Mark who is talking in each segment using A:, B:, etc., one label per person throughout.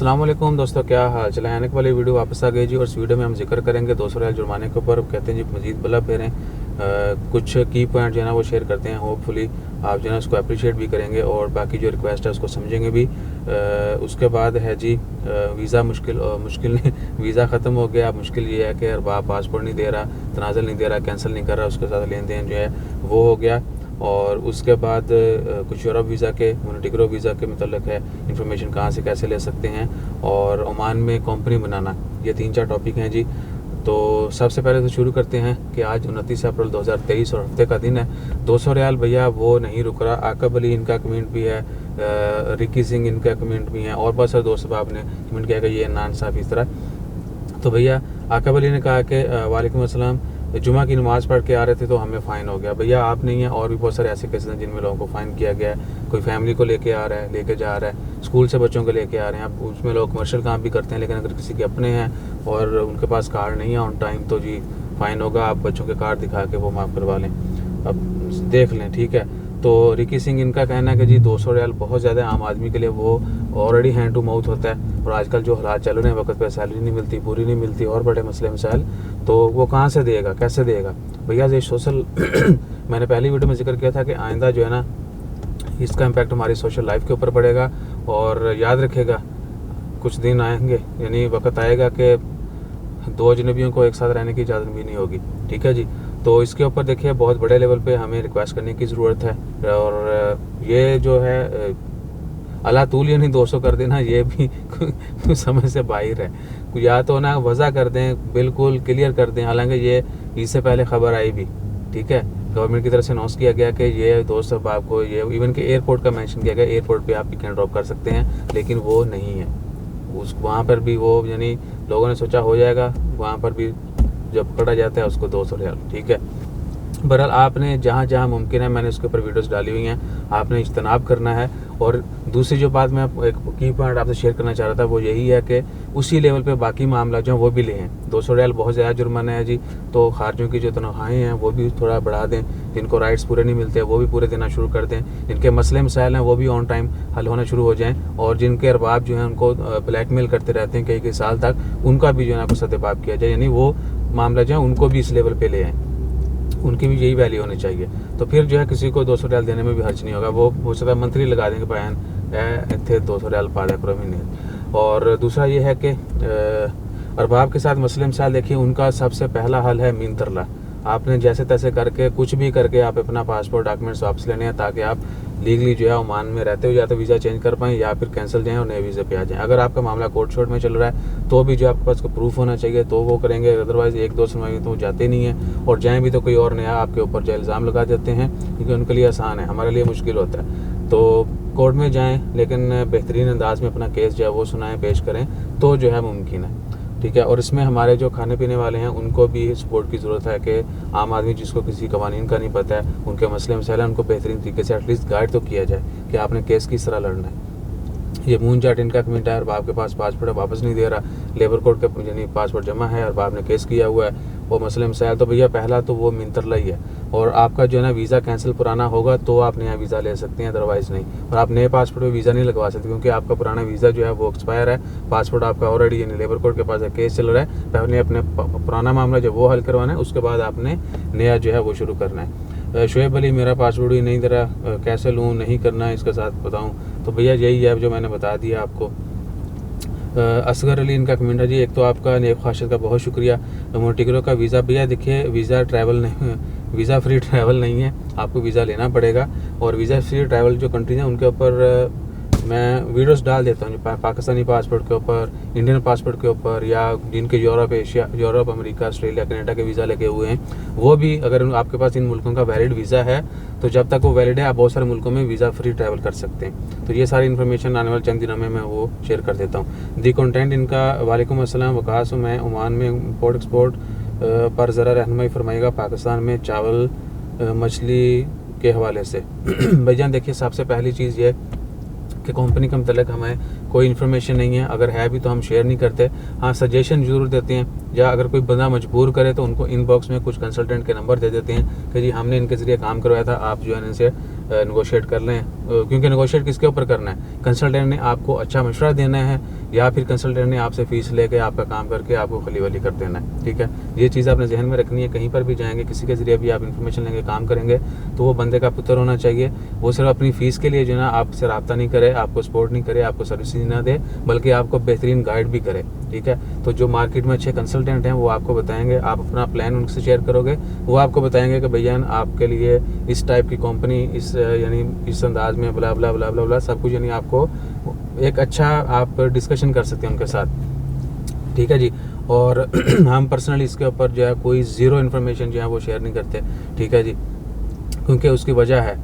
A: अस्सलाम वालेकुम दोस्तों, क्या हाल चला। आने वाली वीडियो वापस आ गई जी। और इस वीडियो में हम जिक्र करेंगे 200 रियाल जुर्माने के ऊपर। कहते हैं जी मजीद बल्ला फेरें। कुछ की पॉइंट जो है ना वो शेयर करते हैं। होपफुली आप जो है ना उसको अप्रिशिएट भी करेंगे और बाकी जो रिक्वेस्ट है उसको समझेंगे भी। उसके बाद है जी वीज़ा मुश्किल नहीं वीज़ा ख़त्म हो गया। अब मुश्किल ये है कि अरबाब पासपोर्ट नहीं दे रहा, तनाज़ुल नहीं दे रहा, कैंसिल नहीं कर रहा, उसके साथ लेन देन जो है वो हो गया। और उसके बाद कुछ यूरोप वीज़ा के मोनेटिग्रो वीज़ा के मतलब है इन्फॉर्मेशन कहाँ से कैसे ले सकते हैं, और ओमान में कंपनी बनाना, ये 3-4 टॉपिक हैं जी। तो सबसे पहले तो शुरू करते हैं कि आज 29 अप्रैल 2023 और हफ्ते का दिन है। 200 रियाल भैया वो नहीं रुक रहा। आकब अली इनका कमेंट भी है, रिकी सिंह इनका कमेंट भी है, और बहुत सारे दोस्त साहब ने कमेंट किया कि ये नान साहब इस तरह। तो भैया आकब अली ने कहा कि वालेकुम अस्सलाम, जुमा की नमाज़ पढ़ के आ रहे थे तो हमें फ़ाइन हो गया। भैया आप नहीं हैं, और भी बहुत सारे ऐसे केसेस हैं जिनमें लोगों को फ़ाइन किया गया है। कोई फैमिली को लेके आ रहा है, लेके जा रहा है, स्कूल से बच्चों को लेके आ रहे हैं। अब उसमें लोग कमर्शियल काम भी करते हैं, लेकिन अगर किसी के अपने हैं और उनके पास कार्ड नहीं है ऑन टाइम तो जी फ़ाइन होगा। आप बच्चों के कार्ड दिखा के वो माफ़ करवा लें, अब देख लें, ठीक है। तो रिकी सिंह इनका कहना है कि जी 200 रियाल बहुत ज़्यादा आम आदमी के लिए, वो ऑलरेडी हैंड टू माउथ होता है। और आजकल जो हालात चल रहे हैं, वक्त पे सैलरी नहीं मिलती, पूरी नहीं मिलती, और बड़े मसले मसाइल, तो वो कहाँ से देगा, कैसे देगा भैया। ये सोशल मैंने पहली वीडियो में जिक्र किया था कि आइंदा जो है ना इसका इम्पैक्ट हमारी सोशल लाइफ के ऊपर पड़ेगा। और याद रखेगा कुछ दिन आएंगे, यानी वक्त आएगा कि 2 अजनबियों को एक साथ रहने की इजाज़त भी नहीं होगी, ठीक है जी। तो इसके ऊपर देखिए बहुत बड़े लेवल पे हमें रिक्वेस्ट करने की ज़रूरत है। और ये जो है अल्लाह तूल यानी 200 कर देना, ये भी समझ से बाहर है। या तो ना वज़ा कर दें, बिल्कुल क्लियर कर दें। हालांकि ये इससे पहले खबर आई भी, ठीक है, गवर्नमेंट की तरफ से अनाउंस किया गया कि ये दोस्त अब आपको, ये इवन के एयरपोर्ट का मेंशन किया गया, एयरपोर्ट पे आप पिक एंड ड्रॉप कर सकते हैं, लेकिन वो नहीं है। उस वहाँ पर भी वो, यानी लोगों ने सोचा हो जाएगा, वहाँ पर भी जब पकड़ा जाता है उसको 200 रियाल, ठीक है। बहरहाल आपने जहाँ जहाँ मुमकिन है, मैंने उसके ऊपर वीडियोस डाली हुई हैं, आपने इज्तनाब करना है। और दूसरी जो बात मैं एक की पॉइंट आपसे शेयर करना चाह रहा था वो यही है कि उसी लेवल पे बाकी मामला जो है वो भी लें। 200 रियाल बहुत ज़्यादा जुर्माना है जी, तो खारजों की जो तनख्वाहें हैं वो भी थोड़ा बढ़ा दें। जिनको राइट्स पूरे नहीं मिलते वो भी पूरे देना शुरू कर दें। जिनके मसले मसाइल हैं वो भी ऑन टाइम हल होना शुरू हो जाएँ। और जिनके अरबाब जो हैं उनको ब्लैकमेल करते रहते हैं कई साल तक, उनका भी जो है ना सदेबाब किया जाए, यानी वो मामला जो है उनको भी इस लेवल पर ले आएँ, उनकी भी यही वैल्यू होनी चाहिए। तो फिर जो है किसी को 200 रियाल देने में भी हर्ज नहीं होगा। वो हो सकता है मंथली लगा देंगे बयान थे 200 रियाल पा दिया करो महीने। और दूसरा ये है कि अरबाब के साथ मसले मसाइल देखिए, उनका सबसे पहला हल है मीन तरला। आपने जैसे तैसे करके कुछ भी करके आप अपना पासपोर्ट डॉक्यूमेंट्स वापस लेने हैं, ताकि आप लीगली जो है ओमान में रहते हो या तो वीज़ा चेंज कर पाएँ या फिर कैंसिल जाएँ और नए वीज़े पे आ जाएँ। अगर आपका मामला कोर्ट शोर्ट में चल रहा है तो भी जो आपके पास कोई प्रूफ होना चाहिए तो वो करेंगे, अदरवाइज़ 1-2 सुनवाई तो वो जाते नहीं हैं। और जाएँ भी तो कोई और नया आपके ऊपर जो इल्ज़ाम लगा देते हैं, क्योंकि उनके लिए आसान है, हमारे लिए मुश्किल होता है। तो कोर्ट में जाएँ, लेकिन बेहतरीन अंदाज में अपना केस जो है वो सुनाएँ, पेश करें, तो जो है मुमकिन है, ठीक है। और इसमें हमारे जो खाने पीने वाले हैं उनको भी सपोर्ट की ज़रूरत है कि आम आदमी जिसको किसी कवानीन का नहीं पता है, उनके मसले मसाइल हैं, उनको बेहतरीन तरीके से एटलीस्ट गाइड तो किया जाए कि आपने केस किस तरह लड़ना है। ये मून जाट इनका कमेंट है, अरबाब के पास पासपोर्ट वापस नहीं दे रहा, लेबर कोर्ट का यानी पासपोर्ट जमा है, अरबाब ने केस किया हुआ है, वो मसले मसाइल। तो भैया पहला तो वो मिंतरला ही है। और आपका जो है ना वीज़ा कैंसिल पुराना होगा तो आप नया वीज़ा ले सकते हैं, अदरवाइज़ नहीं। और आप नए पासपोर्ट पे वीज़ा नहीं लगवा सकते, क्योंकि आपका पुराना वीज़ा जो है वो एक्सपायर है। पासपोर्ट आपका ऑलरेडी यानी लेबर कोर्ट के पास केस चल रहा है, पहले अपने पुराना मामला जो वो हल करवाना है, उसके बाद आपने नया जो है वो शुरू करना है। शुएब अली मेरा पासपोर्ट ही नहीं दे रहा, कैसे लूँ, नहीं करना है, इसके साथ बताऊँ। तो भैया यही है जो मैंने बता दिया आपको। असगर अली इनका कमेंट है जी, एक तो आपका नेक ख्वाहिश का बहुत शुक्रिया। मोनेटिग्रो का वीज़ा भैया देखिए, वीज़ा ट्रैवल नहीं, वीज़ा फ्री ट्रैवल नहीं है, आपको वीज़ा लेना पड़ेगा। और वीज़ा फ्री ट्रैवल जो कंट्रीज हैं उनके ऊपर मैं वीडियोस डाल देता हूँ, पाकिस्तानी पासपोर्ट के ऊपर, इंडियन पासपोर्ट के ऊपर, या जिनके Europe, Asia, Europe, America, Australia, Canada के वीज़ा लगे हुए हैं, वो भी अगर आपके पास इन मुल्कों का वैलिड वीज़ा है तो जब तक वो वैलिड है आप बहुत सारे मुल्कों में वीज़ा फ्री ट्रैवल कर सकते हैं। तो ये सारी इन्फॉर्मेशन आने वाले चंद दिनों में मैं वो शेयर कर देता हूँ। दी कंटेंट इनका वालेकुम अस्सलाम वकास, मैं ओमान में इम्पोर्ट एक्सपोर्ट पर ज़रा रहनुमाई फरमाइएगा पाकिस्तान में चावल मछली के हवाले से। भैया देखिए, सबसे पहली चीज़ ये कि कंपनी के मतलब हमें कोई इन्फॉर्मेशन नहीं है, अगर है भी तो हम शेयर नहीं करते। हाँ, सजेशन ज़रूर देते हैं, या अगर कोई बंदा मजबूर करे तो उनको इनबॉक्स में कुछ कंसल्टेंट के नंबर दे देते हैं कि जी हमने इनके ज़रिए काम करवाया था, आप जो है इनसे नेगोशिएट कर लें। क्योंकि नेगोशिएट किसके ऊपर करना है, कंसल्टेंट ने आपको अच्छा मशवरा देना है या फिर कंसल्टेंट ने आपसे फ़ीस लेके आपका काम करके आपको खली वली कर देना है, ठीक है। ये चीज़ आपने जहन में रखनी है। कहीं पर भी जाएंगे, किसी के ज़रिए भी आप इन्फॉर्मेशन लेंगे, काम करेंगे, तो वो बंदे का पुत्र होना चाहिए। वो सिर्फ अपनी फ़ीस के लिए जो है ना आपसे रब्ता नहीं करे, आपको सपोर्ट नहीं करे, आपको सर्विसेज ना दे, बल्कि आपको बेहतरीन गाइड भी करे, ठीक है। तो जो मार्केट में अच्छे कंसल्टेंट हैं वो आपको बताएंगे, आप अपना प्लान उनसे शेयर करोगे, वो आपको बताएंगे कि भैया आपके लिए इस टाइप की कंपनी, इस यानी इस अंदाज में ब्ला ब्ला ब्ला ब्ला ब्ला सब कुछ, यानी आपको एक अच्छा आप डिस्कशन कर सकते हैं उनके साथ, ठीक है जी। और हम पर्सनली इसके ऊपर जो है कोई ज़ीरो इन्फॉर्मेशन जो है वो शेयर नहीं करते, ठीक है जी, क्योंकि उसकी वजह है।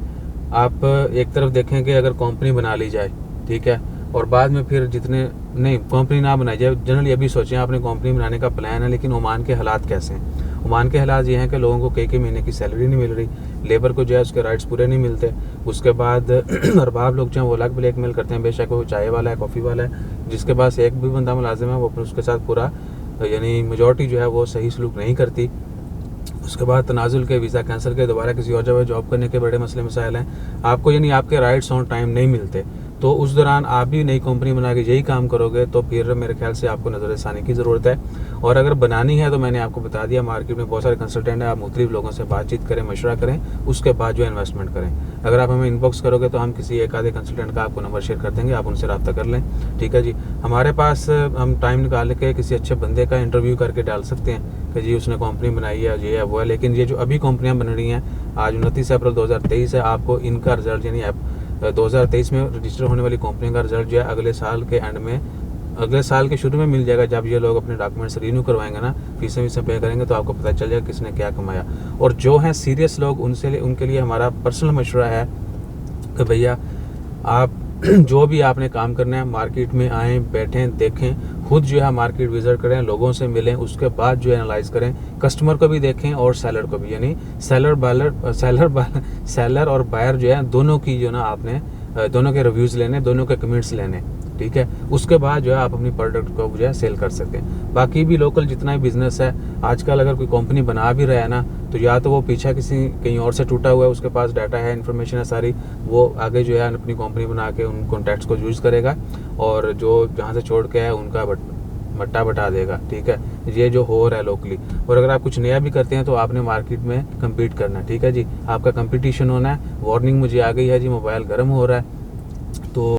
A: आप एक तरफ देखें कि अगर कंपनी बना ली जाए, ठीक है, और बाद में फिर जितने नहीं कंपनी ना बनाई जाए, जनरली अभी सोचें आपने कंपनी बनाने का प्लान है, लेकिन ओमान के हालात कैसे हैं। ओमान के हालात ये हैं कि लोगों को कई महीने की सैलरी नहीं मिल रही, लेबर को जो है उसके राइट्स पूरे नहीं मिलते। उसके बाद अरबाब लोग जो हैं वो अलग ब्लैकमेल करते हैं, बेशक वो चाय वाला है, कॉफ़ी वाला है, जिसके पास एक भी बंदा मुलाजिम है वो उसके साथ पूरा यानी मेजॉरिटी जो है वो सही सलूक नहीं करती। उसके बाद तनाजुल के, वीज़ा कैंसिल के, दोबारा किसी और जगह जॉब करने के बड़े मसले मसाइल हैं। आपको यानी आपके राइट्स ऑन टाइम नहीं मिलते, तो उस दौरान आप भी नई कंपनी बना के यही काम करोगे तो फिर मेरे ख्याल से आपको नज़रसानी की ज़रूरत है। और अगर बनानी है तो मैंने आपको बता दिया, मार्केट में बहुत सारे कंसल्टेंट हैं, आप मुख्तलिफ लोगों से बातचीत करें, मशवरा करें, उसके बाद जो इन्वेस्टमेंट करें। अगर आप हमें इनबॉक्स करोगे तो हम किसी एक आधे कंसल्टेंट का आपको नंबर शेयर कर देंगे, आप उनसे रब्ता कर लें, ठीक है जी। हमारे पास हम टाइम निकाल के किसी अच्छे बंदे का इंटरव्यू करके डाल सकते हैं कि जी उसने कंपनी बनाई है, ये है वो है। लेकिन ये जो अभी कंपनियाँ बन रही हैं, आज 29 अप्रैल 2023 है, आपको इनका रिजल्ट यानी 2023 में रजिस्टर होने वाली कंपनी का रिजल्ट जो है अगले साल के एंड में, अगले साल के शुरू में मिल जाएगा। जब ये लोग अपने डॉक्यूमेंट्स रिन्यू करवाएंगे ना, फीसें वीसें पे करेंगे, तो आपको पता चल जाएगा किसने क्या कमाया। और जो हैं सीरियस लोग, उनके लिए हमारा पर्सनल मशवरा है कि भैया आप जो भी आपने काम करना है, मार्केट में आएँ, बैठें, देखें, खुद जो है मार्केट विजिट करें, लोगों से मिलें, उसके बाद जो है एनालाइज करें, कस्टमर को भी देखें और सेलर को भी, यानी सेलर और बायर जो है दोनों की जो ना आपने दोनों के रिव्यूज़ लेने, दोनों के कमेंट्स लेने, ठीक है। उसके बाद जो है आप अपनी प्रोडक्ट को जो है सेल कर सकते हैं। बाकी भी लोकल जितना भी बिजनेस है आजकल, अगर कोई कंपनी बना भी रहा है ना, तो या तो वो पीछे कहीं और से टूटा हुआ है, उसके पास डाटा है, इन्फॉर्मेशन है सारी, वो आगे जो है अपनी कंपनी बना के उन कॉन्टैक्ट्स को यूज़ करेगा, और जो जहाँ से छोड़ के है उनका मट्टा बटा देगा, ठीक है। ये जो हो रहा है लोकली। और अगर आप कुछ नया भी करते हैं तो आपने मार्केट में कम्पीट करना है, ठीक है जी, आपका कंपटीशन होना है। वार्निंग मुझे आ गई है जी, मोबाइल गर्म हो रहा है, तो